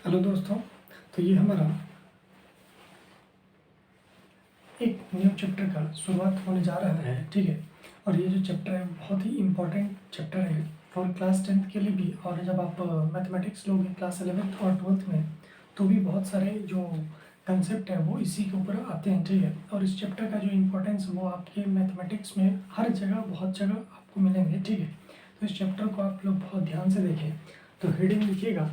Hello दोस्तों। तो ये हमारा एक न्यू चैप्टर का शुरुआत होने जा रहा है, ठीक है। और ये जो चैप्टर है बहुत ही इम्पोर्टेंट चैप्टर है फॉर क्लास 10th के लिए भी। और जब आप मैथमेटिक्स लोगे क्लास 11th और 12th में तो भी बहुत सारे जो कंसेप्ट है वो इसी के ऊपर आते हैं, ठीक है। और इस चैप्टर का जो इम्पोर्टेंस वो आपके मैथमेटिक्स में हर जगह बहुत जगह आपको मिलेंगे, ठीक है। तो इस चैप्टर को आप लोग बहुत ध्यान से देखें। तो हेडिंग लिखिएगा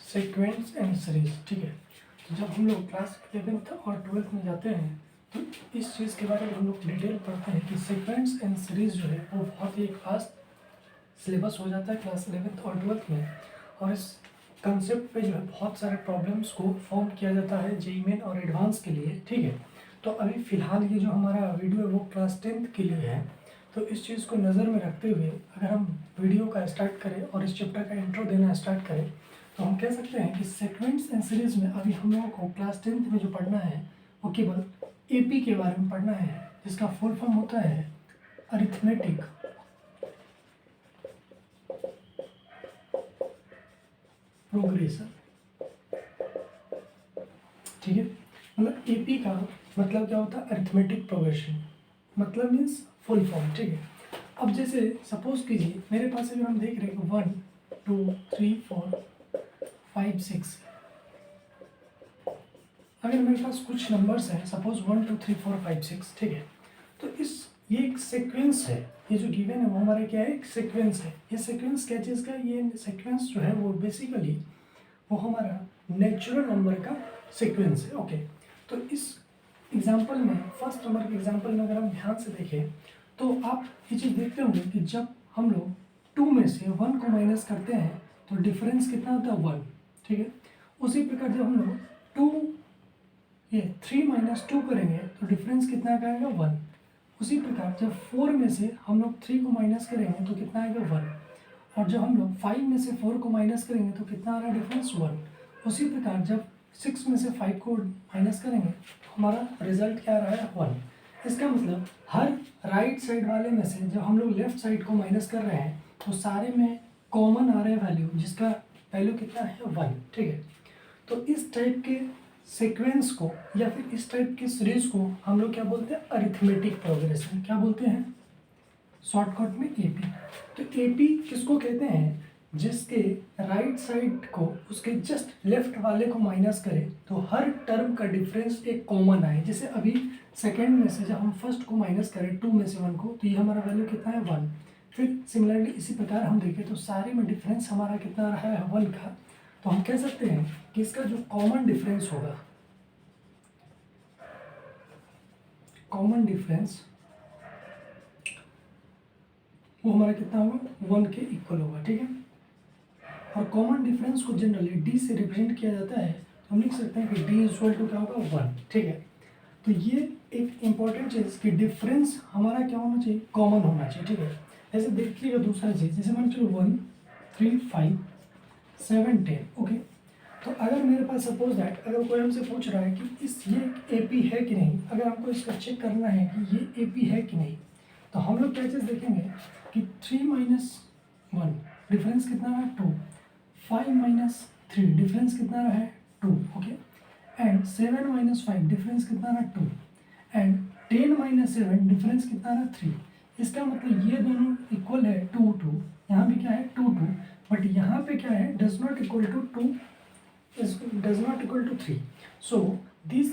सीक्वेंस एंड सीरीज, ठीक है। तो जब हम लोग क्लास 11th और 12th में जाते हैं तो इस चीज़ के बारे में हम लोग डिटेल पढ़ते हैं कि सीक्वेंस एंड सीरीज जो है वो बहुत ही एक फास्ट सिलेबस हो जाता है क्लास 11th और 12th में। और इस कंसेप्ट पे जो है बहुत सारे प्रॉब्लम्स को फॉर्म किया जाता है जेईई मेन और एडवांस के लिए, ठीक है। तो अभी फ़िलहाल ये जो हमारा वीडियो है वो क्लास 10th के लिए है। तो इस चीज़ को नज़र में रखते हुए अगर हम वीडियो का स्टार्ट करें और इस चैप्टर का इंट्रो देना स्टार्ट करें तो हम कह सकते हैं कि सीक्वेंस एंड सीरीज में अभी हम लोगों को क्लास 10th में जो पढ़ना है वो केवल एपी के बारे में पढ़ना है, जिसका फुल फॉर्म होता है अरिथमेटिक प्रोग्रेशन, ठीक है। मतलब एपी का मतलब क्या होता है? अरिथमेटिक प्रोग्रेशन, मतलब मीन्स फुल फॉर्म, ठीक है। अब जैसे सपोज कीजिए मेरे पास अगर हम देख रहे हैं 1 2 3 4 5 6, अगर मेरे पास कुछ नंबर्स हैं सपोज 1 2 3 4 5 6, ठीक है। तो ये एक सीक्वेंस है। ये जो गिवन है वो हमारा क्या है? एक सीक्वेंस है। ये सीक्वेंस क्या चीज़ का? ये सीक्वेंस जो है वो बेसिकली वो हमारा नेचुरल नंबर का सीक्वेंस है, ओके। तो इस एग्जांपल में फर्स्ट नंबर के एग्जांपल में अगर हम ध्यान से देखें तो आप ये चीज़ देखते होंगे कि जब हम लोग 2 में से 1 को माइनस करते हैं तो डिफरेंस कितना होता है? 1, ठीक है। उसी प्रकार जब हम लोग 3 माइनस 2 करेंगे तो डिफरेंस कितना आएगा? 1। उसी प्रकार जब 4 में से हम लोग 3 को माइनस करेंगे तो कितना आएगा? 1। और जब हम लोग 5 में से 4 को माइनस करेंगे तो कितना आ रहा है डिफरेंस? 1। उसी प्रकार जब 6 में से 5 को माइनस करेंगे तो हमारा रिजल्ट क्या आ रहा है? 1। इसका मतलब हर राइट साइड वाले में से जब हम लोग लेफ्ट साइड को माइनस कर रहे हैं तो सारे में कॉमन आ रहे वैल्यू, जिसका वैल्यू कितना है? 1, ठीक है। तो इस टाइप के सीक्वेंस को या फिर इस टाइप की सीरीज को हम लोग क्या बोलते हैं? Arithmetic progression. क्या बोलते हैं? शॉर्टकट में एपी। तो एपी किसको कहते हैं? जिसके राइट साइड को उसके जस्ट लेफ्ट वाले को माइनस करें तो हर टर्म का डिफरेंस एक कॉमन आए। जैसे अभी सेकेंड में से जब हम फर्स्ट को माइनस करें 2 में से 1 को तो ये हमारा वैल्यू कितना है? 1। फिर सिमिलरली इसी प्रकार हम देखें तो सारे में डिफरेंस हमारा कितना रहा है? 1 का। तो हम कह सकते हैं कि इसका जो कॉमन डिफरेंस होगा, कॉमन डिफरेंस वो हमारा कितना होगा? 1 के इक्वल होगा, ठीक है। और कॉमन डिफरेंस को जनरली डी से रिप्रेजेंट किया जाता है तो हम लिख सकते हैं कि डी इक्वल टू क्या होगा? 1, ठीक है। तो ये एक इंपॉर्टेंट चीज़ कि डिफरेंस हमारा क्या होना चाहिए? कॉमन होना चाहिए, ठीक है। ऐसे देखिएगा दूसरा चीज़, जैसे मान चलो 1 3 5 7 10, ओके। तो अगर मेरे पास सपोज दैट अगर कोई हमसे पूछ रहा है कि ये एपी है कि नहीं, अगर हमको इसका चेक करना है कि ये एपी है कि नहीं, तो हम लोग क्या चीज़ देखेंगे कि 3 माइनस 1 डिफरेंस कितना है? 2। 5 माइनस 3 डिफरेंस कितना रहा है? 2, ओके। एंड 7 माइनस 5 डिफरेंस कितना रहा? 2। एंड 10 माइनस 7 डिफरेंस कितना रहा? 3। इसका मतलब ये दोनों इक्वल है 2 2, यहाँ भी क्या है? 2 2, बट यहाँ पे क्या है? Does not equal to 2 does not equal to 3. So this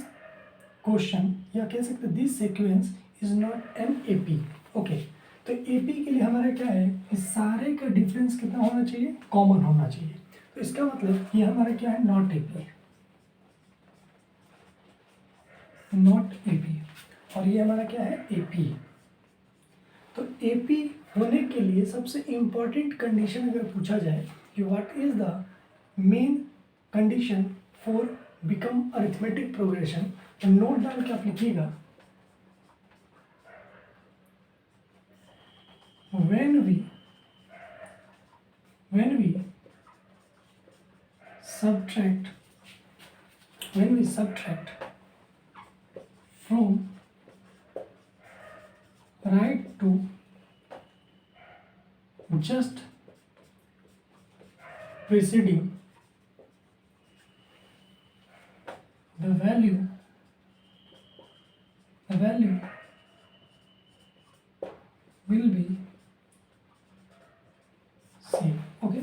question या कह सकते हैं this sequence is not an AP, okay. तो एपी के लिए हमारा क्या है? इस सारे का डिफरेंस कितना होना चाहिए? कॉमन होना चाहिए। तो इसका मतलब ये हमारा क्या है? Not AP, not AP. और ये हमारा क्या है? एपी। तो एपी होने के लिए सबसे इंपॉर्टेंट कंडीशन अगर पूछा जाए कि what is the main condition for become arithmetic progression, तो नोट डाल के आप लिखिएगा when we subtract from right to just preceding, the value will be same. Okay,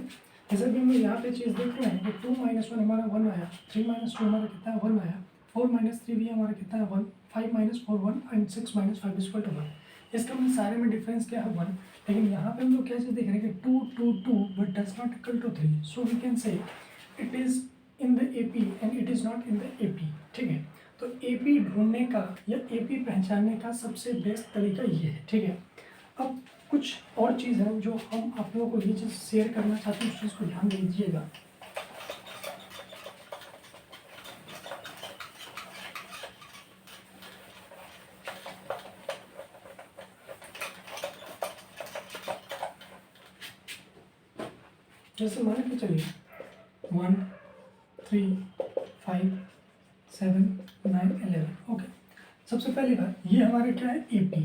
जैसा कि हम यहाँ पे चीज़ देख रहे हैं कि 2 - 1 हमारा 1 आया, 3 - 2 हमारा कितना 1 आया, 4 - 3 भी हमारा कितना है 1, 5 - 4 1 एंड 6 - 5 = 1। इसका मतलब सारे में डिफरेंस क्या है 1, लेकिन यहाँ पे हम लोग क्या चीज़ देख रहे हैं कि 2 2 2 but does not equal to 3, so we can say it is in the AP and it is not in the AP। ठीक है, तो AP ढूंढने का या AP पहचानने का सबसे बेस्ट तरीका ये है। ठीक है, अब कुछ और चीज़ है जो हम आप लोगों को ये चीज़ शेयर करना चाहते हैं, उस चीज़ को ध्यान दीजिएगा। जैसे मान के चलिए 1 3 5 7 9 11। ओके, सबसे पहली बात ये हमारे क्या है AP।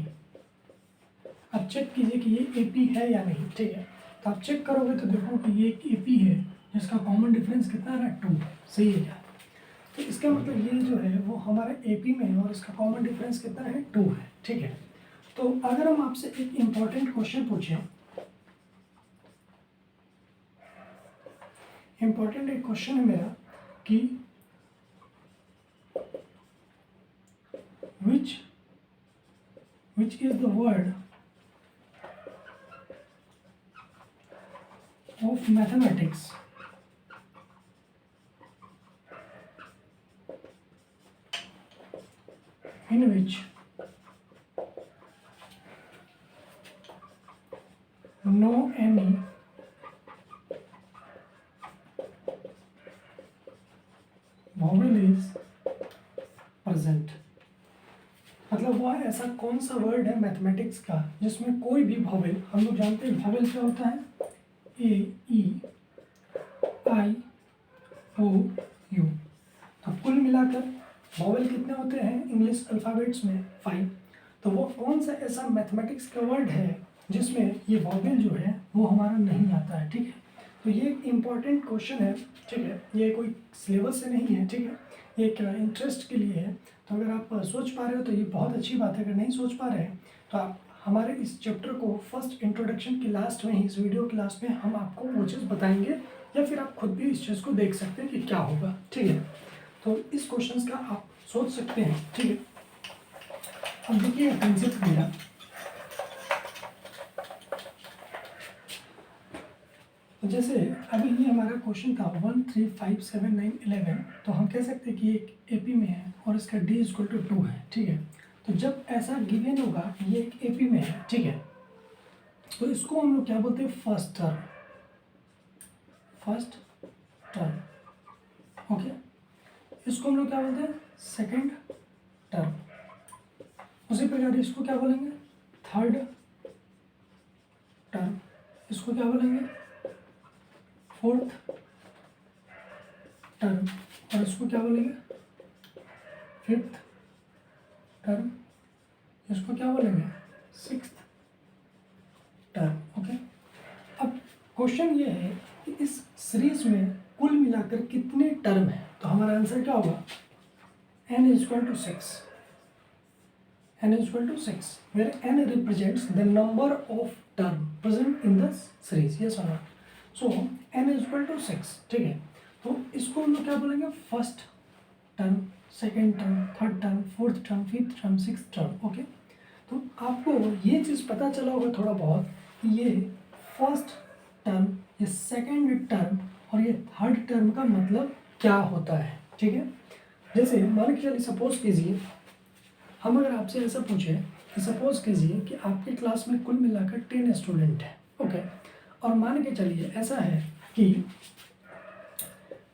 आप चेक कीजिए कि ये AP है या नहीं। ठीक है, तो आप चेक करोगे तो देखो कि ये एक AP है जिसका कॉमन डिफरेंस कितना है 2। सही है क्या? तो इसका मतलब ये जो है वो हमारा AP में है और इसका कॉमन डिफरेंस कितना है 2 है। ठीक है, तो अगर हम आपसे एक इम्पॉर्टेंट क्वेश्चन पूछें, इम्पॉर्टेंट एक क्वेश्चन है मेरा कि which is the word of mathematics in which no any vowel is present। मतलब वो ऐसा कौन सा वर्ड है मैथमेटिक्स का जिसमें कोई भी वॉवेल, हम लोग जानते हैं वॉवेल क्या होता है A E I O U। तो कुल मिलाकर वॉवेल कितने होते हैं इंग्लिश अल्फ़ाबेट्स में 5। तो वो कौन सा ऐसा मैथमेटिक्स का वर्ड है जिसमें ये वॉवेल जो है वो हमारा नहीं आता है। ठीक है, तो ये एक इम्पॉर्टेंट क्वेश्चन है। ठीक है, ये कोई सिलेबस से नहीं है। ठीक है, ये एक इंटरेस्ट के लिए है। तो अगर आप सोच पा रहे हो तो ये बहुत अच्छी बात है। अगर नहीं सोच पा रहे हैं तो आप हमारे इस चैप्टर को फर्स्ट इंट्रोडक्शन की लास्ट में ही, इस वीडियो की लास्ट में हम आपको वो चीज़ बताएंगे, या फिर आप खुद भी इस चीज़ को देख सकते हैं कि क्या होगा। ठीक है, तो इस क्वेश्चन का आप सोच सकते हैं। ठीक है, अब देखिए कंसेप्ट मेरा, तो जैसे अभी ये हमारा क्वेश्चन था 1 3 5 7 9 11, तो हम कह सकते हैं कि एक AP में है और इसका D = 2 है। ठीक है, तो जब ऐसा गिवन होगा ये एक AP में है, ठीक है, तो इसको हम लोग क्या बोलते हैं फर्स्ट टर्म। ओके, इसको हम लोग क्या बोलते हैं सेकंड टर्म। उसी प्रकार इसको क्या बोलेंगे थर्ड टर्म, इसको क्या बोलेंगे फोर्थ टर्म, और इसको क्या बोलेंगे फिफ्थ टर्म, इसको क्या बोलेंगे सिक्स्थ टर्म। ओके, अब क्वेश्चन ये है कि इस सीरीज में कुल मिलाकर कितने टर्म है। तो हमारा आंसर क्या होगा n = 6, n = 6, where n represents the number of term present in the series, yes or not? So n = 6। ठीक है, तो इसको हम लोग क्या बोलेंगे first term, second term, third term, fourth term, fifth term, sixth term. Okay, तो आपको ये चीज़ पता चला होगा थोड़ा बहुत कि ये फर्स्ट टर्म, ये सेकेंड टर्म और ये थर्ड टर्म का मतलब क्या होता है। ठीक है, जैसे मान के चलिए सपोज कीजिए, हम अगर आपसे ऐसा पूछें कि सपोज कीजिए कि आपकी क्लास में कुल मिलाकर 10 स्टूडेंट है। ओके, और मान के चलिए ऐसा है कि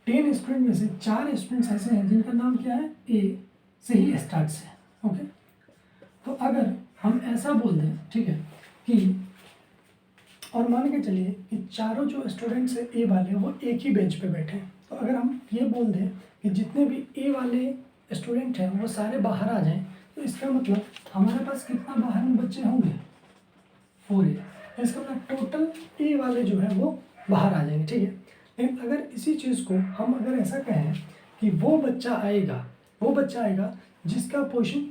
10 स्टूडेंट में से 4 स्टूडेंट्स ऐसे हैं जिनका नाम क्या है A से ही स्टार्ट से है। ओके, तो अगर हम ऐसा बोल दें, ठीक है, कि और मान के चलिए कि चारों जो स्टूडेंट्स है ए वाले वो एक ही बेंच पे बैठे हैं, तो अगर हम ये बोल दें कि जितने भी ए वाले स्टूडेंट हैं वो सारे बाहर आ जाएं, तो इसका मतलब हमारे पास कितना बाहर में बच्चे होंगे, 4A। इसका मतलब टोटल ए वाले जो है वो बाहर आ जाएंगे, ठीक है। लेकिन अगर इसी चीज़ को हम अगर ऐसा कहें कि वो बच्चा आएगा जिसका पोजीशन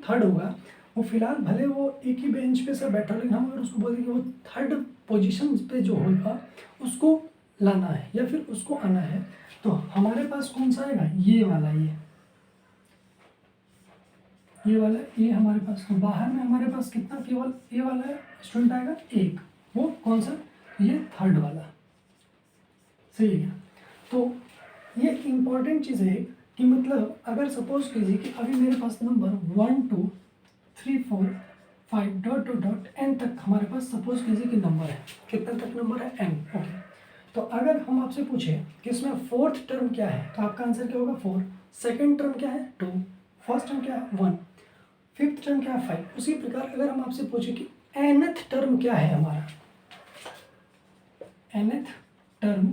थर्ड होगा, वो फिलहाल भले वो एक ही बेंच पे सब बैठा, लेकिन हम अगर उसको बोलें कि वो थर्ड पोजीशन पे जो होगा उसको लाना है या फिर उसको आना है, तो हमारे पास कौन सा आएगा, ये वाला, ये हमारे पास। तो बाहर में हमारे पास कितना, केवल ए वाला स्टूडेंट आएगा एक, वो कौन सा, ये थर्ड वाला, सही है क्या। तो ये इम्पॉर्टेंट चीज़ है कि मतलब अगर सपोज कीजिए कि अभी मेरे पास number 1 2 3 4 5 dot dot dot N तक हमारे पास सपोज कीजिए कि नंबर है, कितना तक नंबर है, एन, ओके। तो अगर हम आपसे पूछे कि इसमें फोर्थ टर्म क्या है, तो आपका आंसर क्या होगा, 4। सेकेंड टर्म क्या है, 2। फर्स्ट टर्म क्या है, 1। फिफ्थ टर्म क्या है, 5। उसी प्रकार अगर हम आपसे पूछे कि nth टर्म क्या है हमारा, nth टर्म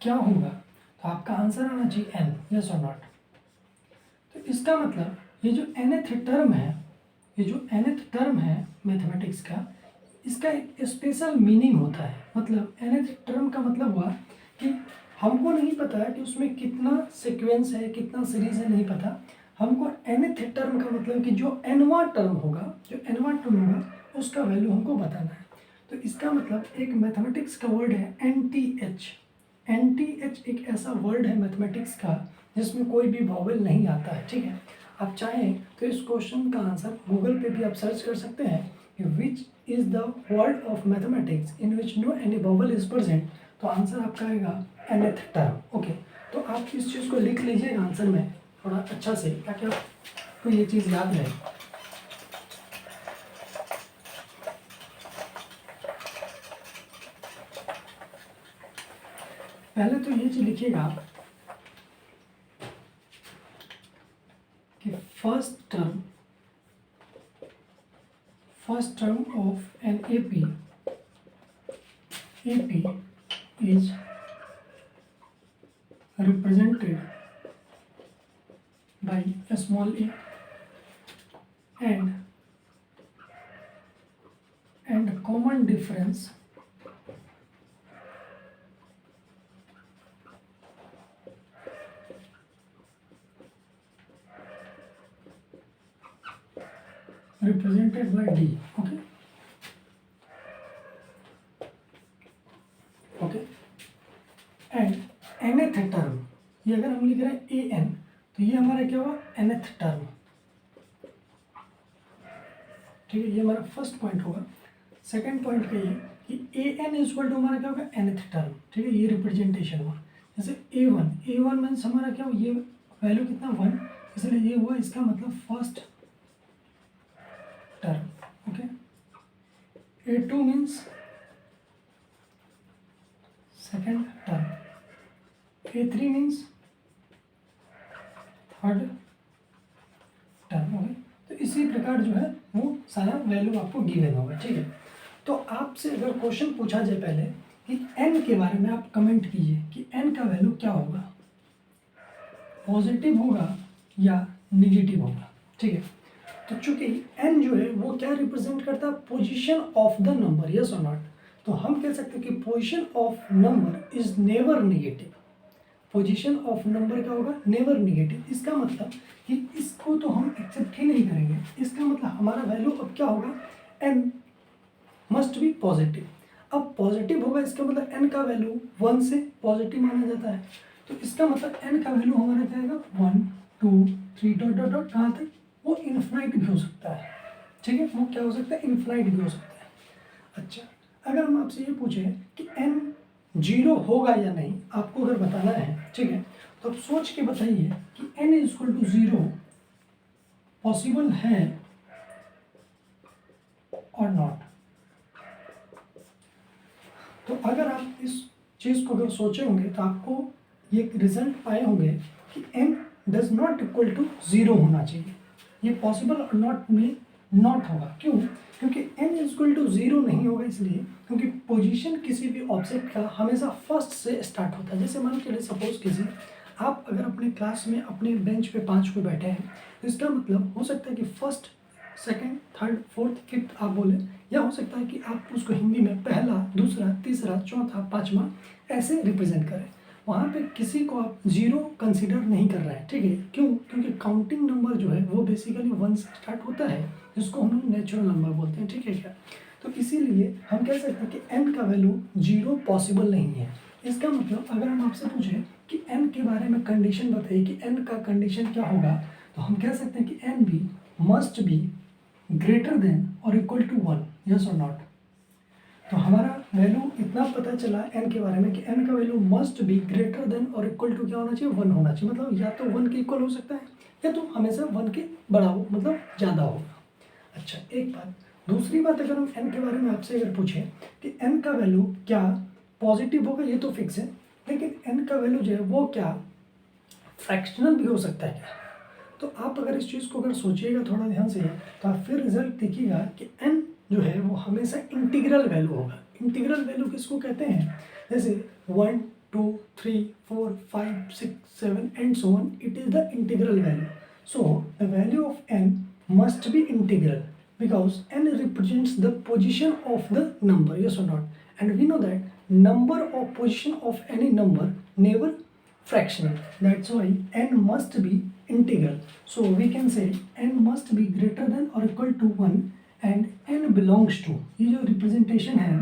क्या होगा, तो आपका आंसर आना चाहिए n, यस और नॉट। तो इसका मतलब ये जो nth टर्म है मैथमेटिक्स का, इसका एक स्पेशल मीनिंग होता है। मतलब nth टर्म का मतलब हुआ कि हमको नहीं पता है कि उसमें कितना सीक्वेंस है, कितना सीरीज है, नहीं पता। हमको nth टर्म का मतलब कि जो nवां टर्म होगा उसका वैल्यू हमको बताना है। तो इसका मतलब एक मैथमेटिक्स का वर्ड है nth। nth एक ऐसा वर्ड है मैथमेटिक्स का जिसमें कोई भी वॉवेल नहीं आता है, ठीक है। आप चाहें तो इस क्वेश्चन का आंसर गूगल पे भी आप सर्च कर सकते हैं कि which is the word of mathematics in which no any vowel is present, तो आंसर आपका आएगा nth टर्म, ओके। तो आप इस चीज़ को लिख लीजिएगा आंसर में थोड़ा अच्छा से, ताकि आपको ये चीज़ याद रहे। पहले तो ये चीज़ लिखिएगा आप कि first term of an AP is represented by a small a and common difference represented by D, okay, and nth term, ये अगर हम लिख रहे हैं an, तो ये हमारा क्या हुआ, nth टर्म, ठीक है। ये हमारा फर्स्ट पॉइंट होगा। सेकंड पॉइंट का ये कि an इक्वल टू हमारा क्या होगा, nth टर्म, ठीक है। ये रिप्रेजेंटेशन हुआ। जैसे a1 मीन्स हमारा क्या हुआ, ये वैल्यू कितना, 1, इसलिए ये हुआ इसका मतलब first term, okay. a2 means second term, a3 means third term, okay. तो इसी प्रकार जो है वो सारा वैल्यू आपको गिवन होगा, ठीक है। तो आपसे अगर क्वेश्चन पूछा जाए पहले कि n के बारे में, आप कमेंट कीजिए कि n का वैल्यू क्या होगा, पॉजिटिव होगा या निगेटिव होगा, ठीक है। तो चूंकि n जो है वो क्या रिप्रेजेंट करता है, position of the number, yes और नॉट। तो हम कह सकते हैं कि position of number is never negative. Position of number क्या होगा, नेवर निगेटिव। इसका मतलब कि इसको तो हम एक्सेप्ट ही नहीं करेंगे। इसका मतलब हमारा वैल्यू अब क्या होगा, n मस्ट बी पॉजिटिव। अब पॉजिटिव होगा, इसका मतलब n का वैल्यू 1 से पॉजिटिव माना जाता है। तो इसका मतलब n का वैल्यू हमारा क्या आएगा, 1 2 3 डॉट डॉट डॉट, कहाँ तक, वो इन्फिनाइट भी हो सकता है, ठीक है। वो क्या हो सकता है, इन्फिनाइट भी हो सकता है। अच्छा, अगर हम आपसे ये पूछें कि n 0 होगा या नहीं, आपको अगर बताना है, ठीक है, तो आप सोच के बताइए कि n इक्वल टू 0 पॉसिबल है और नॉट। तो अगर आप इस चीज़ को अगर सोचे होंगे तो आपको ये रिजल्ट पाए होंगे कि n does not equal to 0 होना चाहिए। ये पॉसिबल और नॉट में नॉट होगा। क्यों? क्योंकि n इक्वल टू 0 नहीं होगा, इसलिए क्योंकि पोजीशन किसी भी ऑब्जेक्ट का हमेशा फर्स्ट से स्टार्ट होता है। जैसे मान के लिए सपोज कीजिए आप अगर अपने क्लास में अपने बेंच पे 5 कोई बैठे हैं, तो इसका मतलब हो सकता है कि first, second, third, fourth, fifth आप बोले, या हो सकता है कि आप उसको हिंदी में पहला, दूसरा, तीसरा, चौथा, पाँचवा ऐसे रिप्रेजेंट करें। वहाँ पे किसी को आप जीरो कंसिडर नहीं कर रहे हैं, ठीक है? क्यों? क्योंकि काउंटिंग नंबर जो है वो बेसिकली 1 से स्टार्ट होता है, जिसको हम लोग नेचुरल नंबर बोलते हैं, ठीक है क्या? तो इसीलिए हम कह सकते हैं कि n का वैल्यू 0 पॉसिबल नहीं है। इसका मतलब अगर हम आपसे पूछें कि n के बारे में कंडीशन बताइए कि n का कंडीशन क्या होगा, तो हम कह सकते हैं कि n भी मस्ट बी ग्रेटर देन और इक्वल टू 1, यस और नॉट। तो हमारा वैल्यू इतना पता चला n के बारे में कि n का value must be greater than और इक्वल टू क्या होना चाहिए, 1 होना चाहिए। मतलब या तो 1 के इक्वल हो सकता है या तो हमेशा 1 के बड़ा हो, मतलब ज़्यादा होगा। अच्छा, एक बात। दूसरी बात, अगर हम n के बारे में आपसे अगर पूछें कि n का वैल्यू क्या पॉजिटिव होगा, ये तो फिक्स है, लेकिन n का वैल्यू जो है वो क्या फ्रैक्शनल भी हो सकता है क्या? तो आप अगर इस चीज़ को अगर सोचिएगा थोड़ा ध्यान से, तो आप फिर रिजल्ट देखिएगा कि n जो है वो हमेशा इंटीग्रल वैल्यू होगा। इंटीग्रल वैल्यू किसको कहते हैं? जैसे 1, 2, 3, 4, 5, 6, 7 and so on, it is the integral value. So the value of n must be integral because n represents the position of the number, yes or not? And we know that number or position of any number never fractional. That's why n must be integral. So we can say n must be greater than or equal to 1 and n belongs to, ये जो representation है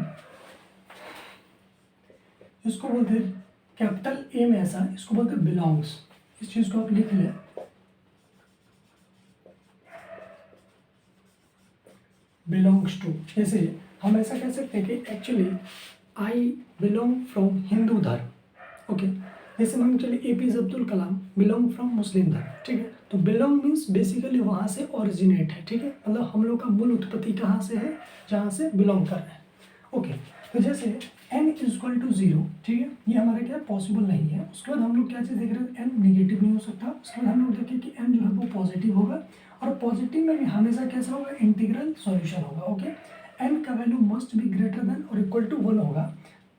इसको बोलते हैं capital A में ऐसा, इसको बोलते हैं बिलोंग्स। इस चीज़ को आप लिख लें, बिलोंग्स टू। जैसे हम ऐसा कह सकते हैं कि actually I belong from Hindu धर्म, ओके। जैसे मान चलिए APJ Abdul Kalam belong from Muslim धर्म, ठीक है। तो बिलोंग मीन्स बेसिकली वहाँ से ओरिजिनेट है, ठीक है, मतलब हम लोग का मूल उत्पत्ति कहाँ से है, जहाँ से बिलोंग कर रहे हैं, ओके। तो जैसे n इक्वल टू 0, ठीक है, ये हमारे क्या पॉसिबल नहीं है। उसके बाद हम लोग क्या चीज़ देख रहे हैं, n निगेटिव नहीं हो सकता। उसके बाद हम लोग देखें कि n जो है वो पॉजिटिव होगा, और पॉजिटिव में भी हमेशा कैसा होगा, इंटीग्रल सॉल्यूशन होगा, ओके। n का value must be greater than और इक्वल टू 1 होगा,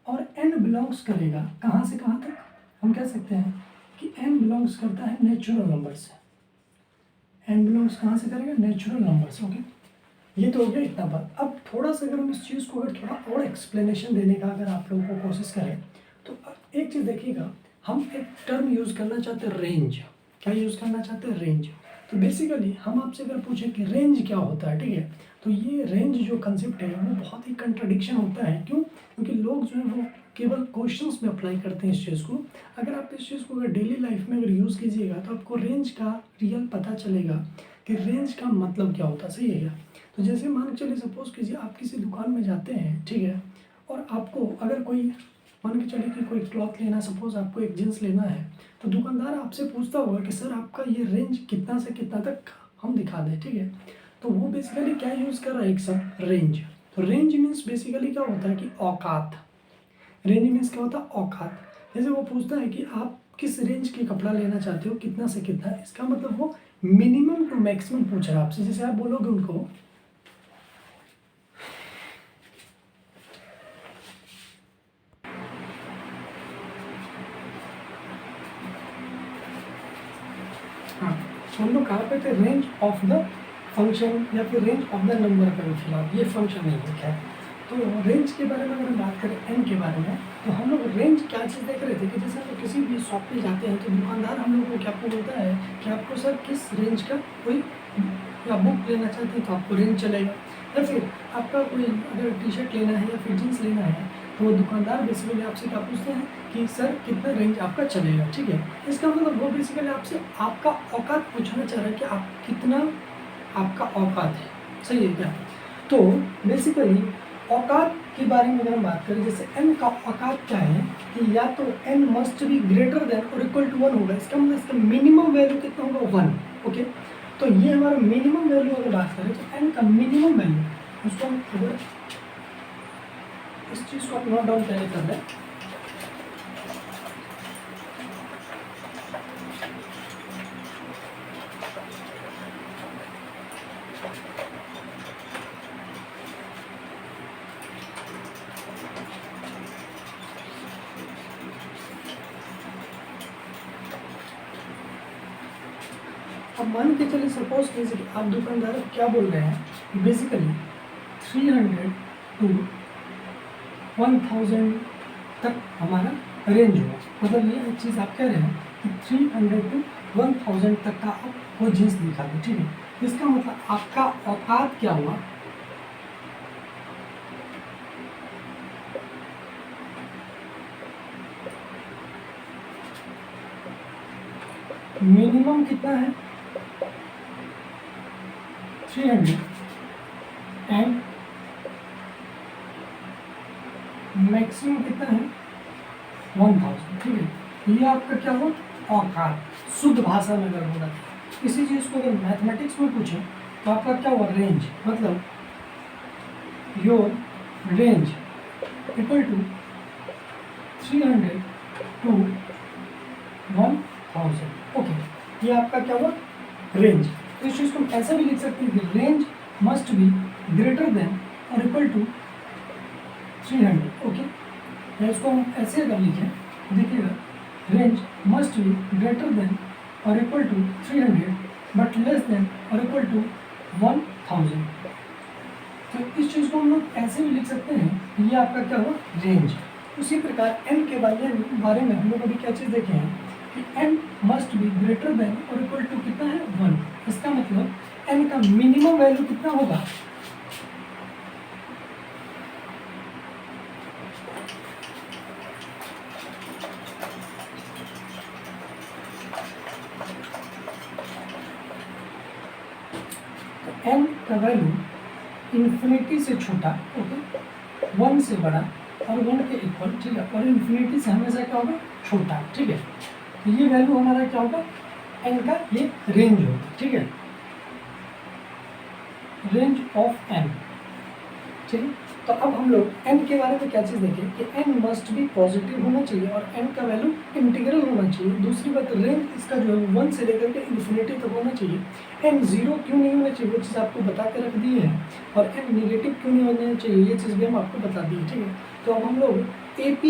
और n बिलोंग्स करेगा कहाँ से कहाँ तक, हम कह सकते हैं कि n बिलोंग्स करता है नेचुरल नंबर से। n बिलोंग्स कहाँ से करेगा, नेचुरल नंबर से, ओके। ये तो हो गया इतना बात। अब थोड़ा सा अगर हम इस चीज़ को अगर थोड़ा और एक्सप्लेनेशन देने का अगर आप लोगों को कोशिश करें, तो एक चीज़ देखिएगा, हम एक टर्म यूज़ करना चाहते हैं, रेंज। क्या यूज़ करना चाहते हैं, रेंज। तो बेसिकली हम आपसे अगर पूछें कि रेंज क्या होता है, ठीक है, तो ये रेंज जो कंसेप्ट है वो बहुत ही कंट्राडिक्शन होता है। क्यों? क्योंकि लोग जो है वो केवल क्वेश्चंस में अप्लाई करते हैं इस चीज़ को। अगर आप इस चीज़ को अगर डेली लाइफ में अगर यूज़ कीजिएगा तो आपको रेंज का रियल पता चलेगा कि रेंज का मतलब क्या होता है, सही है क्या? तो जैसे मान के चलिए, सपोज कीजिए आप किसी दुकान में जाते हैं, ठीक है, और आपको अगर कोई मान के चलिए कि कोई क्लॉथ लेना, सपोज आपको एक जींस लेना है, तो दुकानदार आपसे पूछता होगा कि सर आपका ये रेंज कितना से कितना तक हम दिखा दें, ठीक है। तो वो बेसिकली क्या यूज़ कर रहा है, एक सब रेंज। तो रेंज मीन्स बेसिकली क्या होता है कि औकात। रेंज मीन्स क्या होता है, औकात। जैसे वो पूछता है कि आप किस रेंज के कपड़ा लेना चाहते हो, कितना से कितना, इसका मतलब वो मिनिमम टू मैक्सिमम पूछ रहा है आपसे। जैसे आप बोलोगे उनको हम लोग कहाँ पे थे, रेंज ऑफ द फंक्शन या फिर रेंज ऑफ द नंबर पे, फिलहाल ये फंक्शन नहीं है, क्या। तो रेंज के बारे में अगर हम बात करें n के बारे में, तो हम लोग रेंज क्या चीज़ देख रहे थे कि जैसे हम किसी भी शॉप पे जाते हैं तो दुकानदार हम लोग को क्या बोलता है कि आपको सर किस रेंज का कोई या बुक लेना चाहते हैं तो आपको रेंज चलेगा, या फिर आपका कोई अगर टी-शर्ट लेना है या फिर जीन्स लेना है तो वो दुकानदार बेसिकली आपसे क्या पूछते हैं कि सर कितना रेंज आपका चलेगा, ठीक है। इसका मतलब वो बेसिकली आपसे आपका औकात पूछना चाह रहा है कि आप कितना आपका औकात है, सही है क्या। तो बेसिकली औकात के बारे में अगर हम बात करें, जैसे n का औकात क्या है कि या तो n must be greater than और इक्वल टू 1 होगा। इसका मतलब इसका मिनिमम वैल्यू कितना होगा, 1, ओके। तो ये हमारा मिनिमम वैल्यू अगर बात करें तो n का मिनिमम वैल्यू, उसको हम अगर इस चीज़ को आप नोट डाउन पहले कर लें, अब मान के चलिए सपोज कीजिए कि आप दुकानदार क्या बोल रहे हैं, बेसिकली 300 to 1000 तक हमारा रेंज होगा। मतलब ये एक चीज़ आप कह रहे हैं कि 300 to 1000 तक का आप कोई जीन्स दिखा दो, ठीक है। इसका मतलब आपका औकात क्या हुआ, मिनिमम कितना है 300 एंड मैक्सिमम कितना है 1000, ठीक है। ये आपका क्या हुआ औकात, शुद्ध भाषा में अगर बोला इसी चीज़ को अगर मैथमेटिक्स में पूछें तो आपका क्या हुआ रेंज, मतलब your range equal to 300 to 1000, okay. ये आपका क्या हुआ रेंज। तो इस चीज़ को हम ऐसे भी लिख सकते हैं कि range must be greater than और इक्वल टू 300, ओके। या इसको हम ऐसे अगर लिखें, देखिएगा range must be greater than और equal to 300 but less than और इक्वल टू 1000। तो इस चीज़ को हम लोग ऐसे भी लिख सकते हैं, ये आपका क्या हुआ रेंज। उसी प्रकार n के बारे में हम लोग अभी क्या चीज़ देखे हैं कि n must be greater than और इक्वल टू कितना है 1। इसका मतलब n का मिनिमम वैल्यू कितना होगा, n का वैल्यू इन्फिनिटी से छोटा, ओके, 1 से बड़ा और 1 के इक्वल, ठीक है, और इन्फिनिटी से हमेशा क्या होगा छोटा, ठीक है। तो ये वैल्यू हमारा क्या होगा n का, ये रेंज होगा, ठीक है, रेंज ऑफ n, ठीक है। तो अब हम लोग n के बारे में क्या चीज़ देखें कि n मस्ट भी पॉजिटिव होना चाहिए और n का वैल्यू इंटीग्रल होना चाहिए। दूसरी बात रेंज इसका जो है 1 से लेकर के इन्फिनिटी तक होना चाहिए। n 0 क्यों नहीं होना चाहिए वो चीज़ आपको बता के रख दी है, और n नेगेटिव क्यों नहीं होना चाहिए ये चीज़ भी हम आपको बता दी है, ठीक है। तो अब हम लोग AP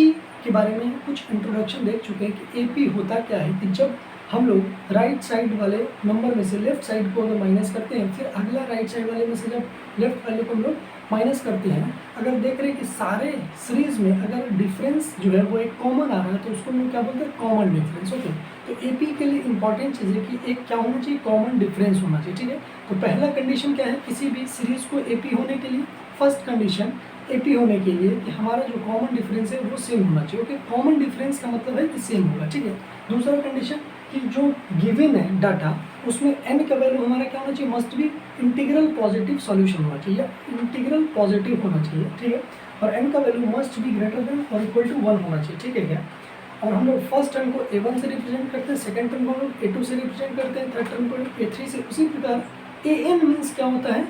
के बारे में कुछ इंट्रोडक्शन देख चुके हैं कि AP होता क्या है कि जब हम लोग राइट साइड वाले नंबर में से लेफ्ट साइड को अगर माइनस करते हैं, फिर अगला राइट साइड वाले में से जब लेफ्ट वाले को हम लोग माइनस करते हैं, अगर देख रहे हैं कि सारे सीरीज में अगर डिफरेंस जो है वो एक कॉमन आ रहा है तो उसको हम लोग क्या बोलते हैं कॉमन डिफरेंस, ओके। तो एपी के लिए इंपॉर्टेंट चीज़ है कि एक क्या होना चाहिए कॉमन डिफरेंस होना चाहिए, ठीक है। तो पहला कंडीशन क्या है किसी भी सीरीज को एपी होने के लिए, फर्स्ट कंडीशन एपी होने के लिए कि हमारा जो कॉमन डिफरेंस है वो सेम होना चाहिए, ओके। कॉमन डिफरेंस का मतलब है कि सेम होगा, ठीक है। दूसरा कंडीशन कि जो गिवन है डाटा उसमें n का वैल्यू हमारा क्या होना चाहिए must be integral positive solution होना चाहिए, इंटीग्रल पॉजिटिव होना चाहिए, ठीक है। और n का value must be greater than और इक्वल टू 1 होना चाहिए, ठीक है क्या। और हम लोग फर्स्ट टर्म को a1 से रिप्रेजेंट करते हैं, सेकंड टर्म को हम लोग a2 से रिप्रेजेंट करते हैं, थर्ड टर्म को a3 से। उसी प्रकार an मीन्स क्या होता है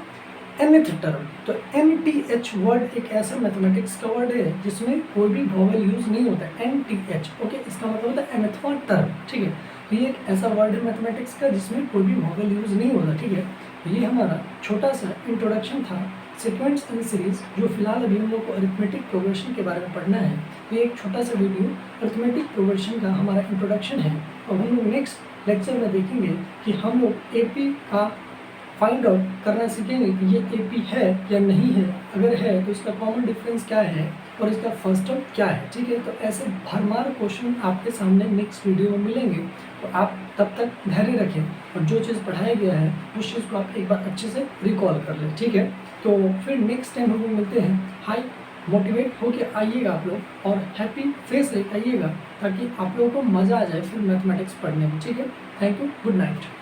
nth टर्म। तो nth वर्ड एक ऐसा मैथमेटिक्स का वर्ड है जिसमें कोई भी वोवेल यूज नहीं होता है, nth, ओके। इसका मतलब होता है nthवां टर्म, ठीक है। तो ये एक ऐसा वर्ड है मैथमेटिक्स का जिसमें कोई भी वोवेल यूज नहीं होता, ठीक है। तो ये हमारा छोटा सा इंट्रोडक्शन था सीक्वेंस एंड सीरीज, जो फिलहाल अभी हम लोग को अरिथमेटिक प्रोग्रेशन के बारे में पढ़ना है। तो ये एक छोटा सा वीडियो अरिथमेटिक प्रोग्रेशन का हमारा इंट्रोडक्शन है। और हम लोग नेक्स्ट लेक्चर में देखेंगे कि हम लोग एपी का फाइंड आउट करना सीखेंगे कि ये एपी है या नहीं है, अगर है तो इसका कॉमन डिफरेंस क्या है और इसका फर्स्ट टर्म क्या है, ठीक है। तो ऐसे भरमार क्वेश्चन आपके सामने नेक्स्ट वीडियो में मिलेंगे, तो आप तब तक धैर्य रखें और जो चीज़ पढ़ाया गया है उस चीज़ को आप एक बार अच्छे से रिकॉल कर लें, ठीक है। तो फिर नेक्स्ट टाइम हम लोग मिलते हैं। हाई मोटिवेट होके आइएगा आप लोग और हैप्पी फेस लेके आइएगा ताकि आप लोगों को मज़ा आ जाए फिर मैथमेटिक्स पढ़ने में, ठीक है। Thank you, good night.